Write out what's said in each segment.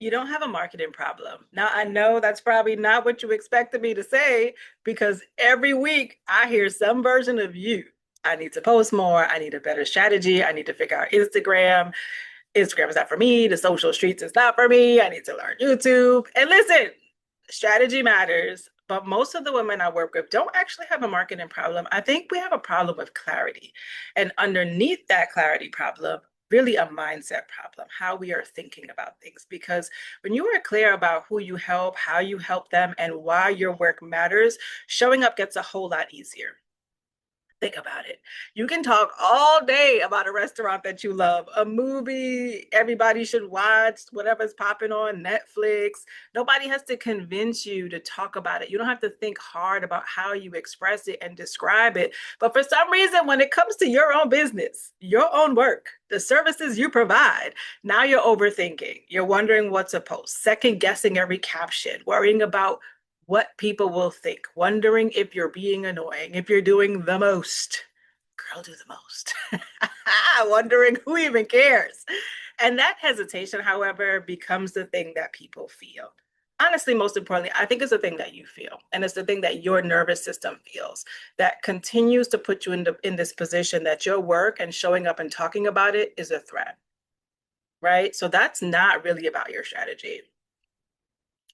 You don't have a marketing problem. Now, I know that's probably not what you expected me to say because every week I hear some version of you. I need to post more. I need a better strategy. I need to figure out Instagram. Instagram is not for me. The social streets is not for me. I need to learn YouTube. And listen, strategy matters, but most of the women I work with don't actually have a marketing problem. I think we have a problem with clarity. And underneath that clarity problem, really a mindset problem, how we are thinking about things. Because when you are clear about who you help, how you help them, and why your work matters, showing up gets a whole lot easier. Think about it. You can talk all day about a restaurant that you love, a movie everybody should watch, whatever's popping on Netflix. Nobody has to convince you to talk about it. You don't have to think hard about how you express it and describe it. But for some reason, when it comes to your own business, your own work, the services you provide, now you're overthinking. You're wondering what to post, second guessing every caption, worrying about what people will think, wondering if you're being annoying, if you're doing the most. Girl, do the most. Wondering who even cares. And that hesitation, however, becomes the thing that people feel. Honestly, most importantly, I think it's the thing that you feel. And it's the thing that your nervous system feels that continues to put you in this position that your work and showing up and talking about it is a threat, right? So that's not really about your strategy,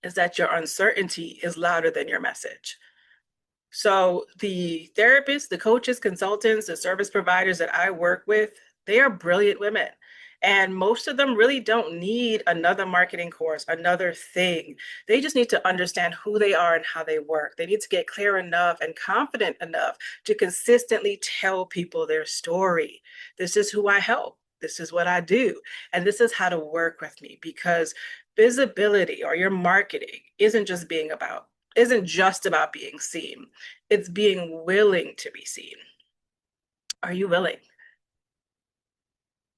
is that your uncertainty is louder than your message. So the therapists, the coaches, consultants, the service providers that I work with, they are brilliant women. And most of them really don't need another marketing course, another thing. They just need to understand who they are and how they work. They need to get clear enough and confident enough to consistently tell people their story. This is who I help. This is what I do. And this is how to work with me, because visibility or your marketing isn't just about being seen. It's being willing to be seen. Are you willing?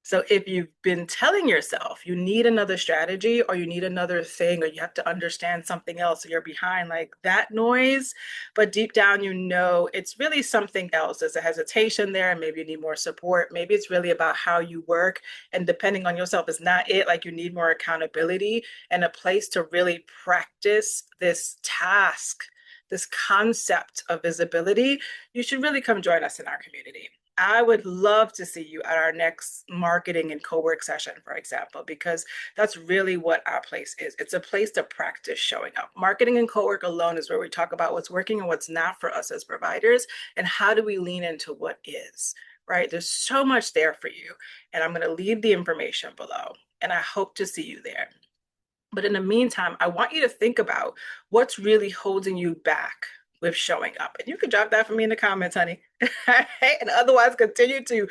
So if you've been telling yourself you need another strategy or you need another thing or you have to understand something else or you're behind, like that noise, but deep down you know it's really something else. There's a hesitation there and maybe you need more support. Maybe it's really about how you work, and depending on yourself is not it. Like you need more accountability and a place to really practice this task, this concept of visibility. You should really come join us in our community. I would love to see you at our next marketing and co-work session, for example, because that's really what our place is. It's a place to practice showing up. Marketing and co-work alone is where we talk about what's working and what's not for us as providers, and how do we lean into what is, right? There's so much there for you, and I'm going to leave the information below, and I hope to see you there. But in the meantime, I want you to think about what's really holding you back with showing up. And you can drop that for me in the comments, honey. And otherwise, continue to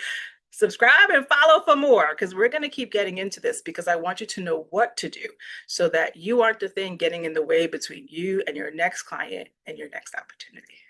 subscribe and follow for more, because we're going to keep getting into this, because I want you to know what to do so that you aren't the thing getting in the way between you and your next client and your next opportunity.